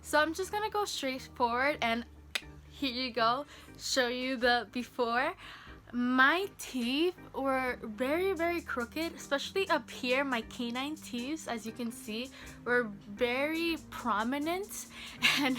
So I'm just gonna go straight forward and here you go, show you the before. My teeth were very crooked, especially up here. My canine teeth, as you can see, were very prominent and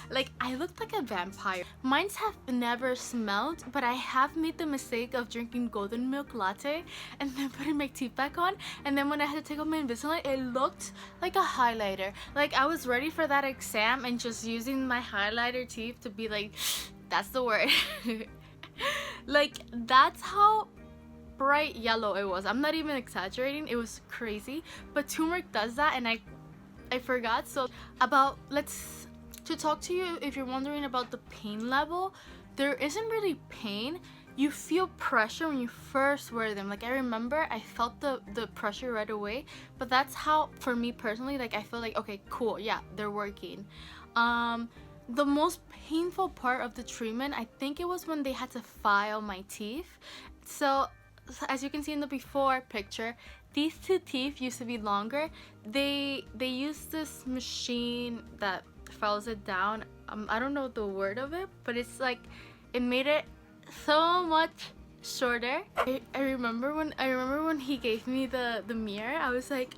like I looked like a vampire. Mines have never smelled, but I have made the mistake of drinking golden milk latte and then putting my teeth back on, and then when I had to take off my Invisalign, it looked like a highlighter. Like I was ready for that exam and just using my highlighter teeth to be like, that's the word. Like that's how bright yellow it was. I'm not even exaggerating, it was crazy. But turmeric does that, and I forgot. So to talk to you, if you're wondering about the pain level, there isn't really pain. You feel pressure when you first wear them. Like I remember I felt the pressure right away, but that's how, for me personally, like I feel like, okay, cool, yeah, they're working. The most painful part of the treatment, I think it was when they had to file my teeth. So as you can see in the before picture, these two teeth used to be longer. They used this machine that files it down. I don't know the word of it, but it's like it made it so much shorter. I remember when he gave me the mirror, I was like,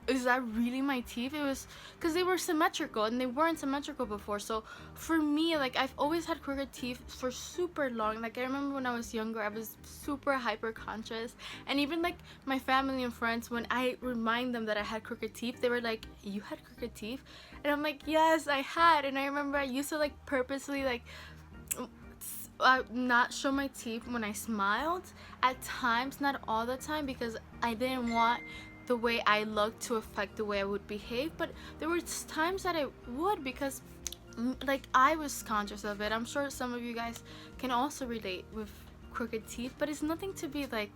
is that really my teeth? It was because they were symmetrical and they weren't symmetrical before. So for me, like I've always had crooked teeth for super long. Like I remember when I was younger, I was super hyper conscious, and even like my family and friends, when I remind them that I had crooked teeth, they were like, you had crooked teeth? And I'm like, yes, I had. And I remember I used to like purposely like not show my teeth when I smiled at times, not all the time, because I didn't want the way I looked to affect the way I would behave. But there were times that I would, because like I was conscious of it. I'm sure some of you guys can also relate with crooked teeth, but it's nothing to be like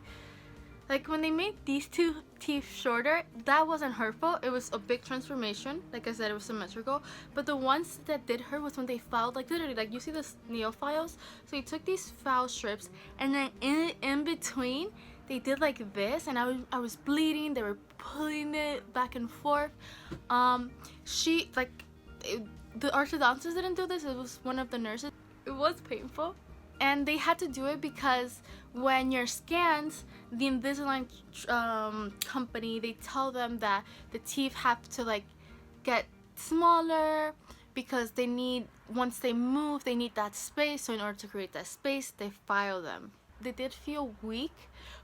when they made these two teeth shorter, that wasn't hurtful. It was a big transformation. Like I said, it was symmetrical. But the ones that did hurt was when they filed, like literally, like you see the nail files. So he took these file strips, and then in between they did like this, and I was bleeding. They were pulling it back and forth. The orthodontist didn't do this. It was one of the nurses. It was painful, and they had to do it because when your scans, the Invisalign company, they tell them that the teeth have to like get smaller because they need, once they move, they need that space. So in order to create that space, they file them. They did feel weak,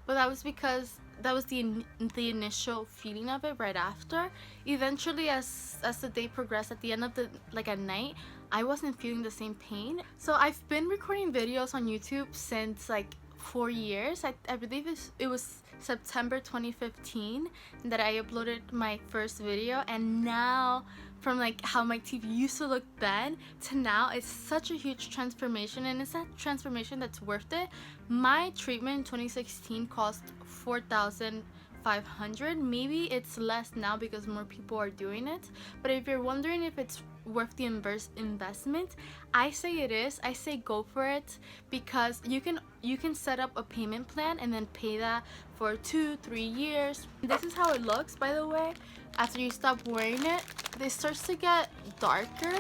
but that was because that was the initial feeling of it right after. Eventually, as the day progressed, at the end of the, like at night, I wasn't feeling the same pain. So I've been recording videos on YouTube since like 4 years. I believe it was September 2015 that I uploaded my first video, and now from like how my teeth used to look then to now, it's such a huge transformation, and it's that transformation that's worth it. My treatment in 2016 cost $4,500. Maybe it's less now because more people are doing it, but if you're wondering if it's worth the investment, I say it is. I say go for it, because you can set up a payment plan and then pay that for 2-3 years. This is how it looks, by the way. After you stop wearing it, it starts to get darker.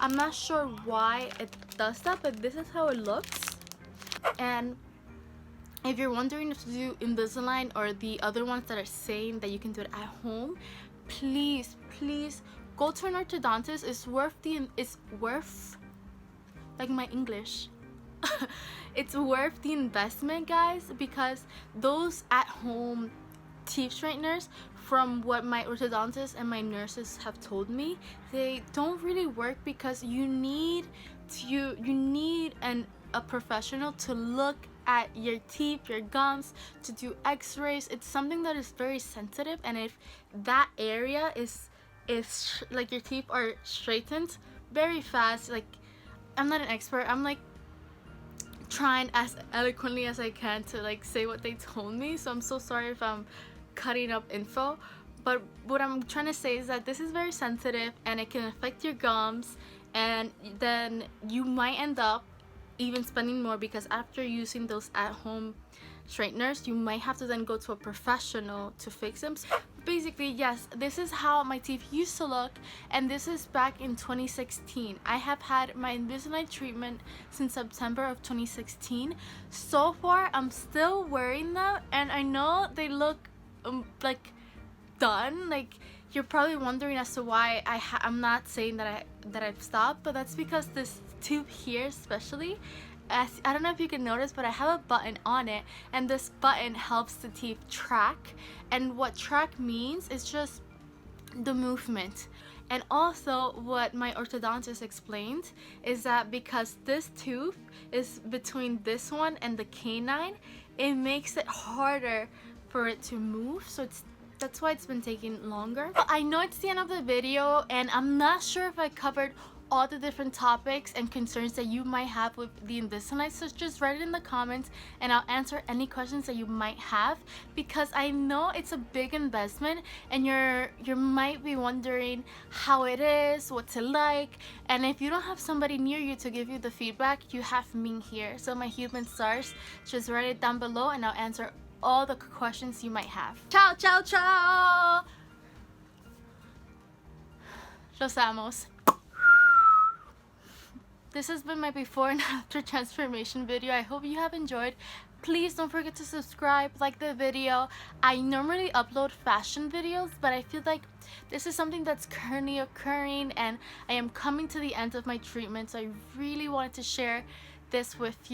I'm not sure why it does that, but this is how it looks. And if you're wondering if to do Invisalign or the other ones that are saying that you can do it at home, please go to an orthodontist. It's worth like my English. It's worth the investment, guys, because those at home teeth straighteners, from what my orthodontist and my nurses have told me, they don't really work, because you need a professional to look at your teeth, your gums, to do x-rays. It's something that is very sensitive, and if that area is like your teeth are straightened very fast, like I'm not an expert, I'm like trying as eloquently as I can to like say what they told me, so I'm so sorry if I'm cutting up info, but what I'm trying to say is that this is very sensitive and it can affect your gums, and then you might end up even spending more, because after using those at-home straighteners, you might have to then go to a professional to fix them. basically, yes, this is how my teeth used to look, and this is back in 2016. I have had my Invisalign treatment since September of 2016. So far, I'm still wearing them, and I know they look like done. Like, you're probably wondering as to why I'm not saying that I've stopped, but that's because this tooth here especially, I don't know if you can notice, but I have a button on it, and this button helps the teeth track. And what track means is just the movement. And also what my orthodontist explained is that because this tooth is between this one and the canine, it makes it harder for it to move, so that's why it's been taking longer. But I know it's the end of the video, and I'm not sure if I covered all the different topics and concerns that you might have with the Invisalign, so just write it in the comments and I'll answer any questions that you might have, because I know it's a big investment and you might be wondering how it is, what's it like, and if you don't have somebody near you to give you the feedback, you have me here. So my human stars, just write it down below and I'll answer all the questions you might have. Ciao, ciao, ciao! Los amos. This has been my before and after transformation video. I hope you have enjoyed. Please don't forget to subscribe, like the video. I normally upload fashion videos, but I feel like this is something that's currently occurring and I am coming to the end of my treatment, so I really wanted to share this with you.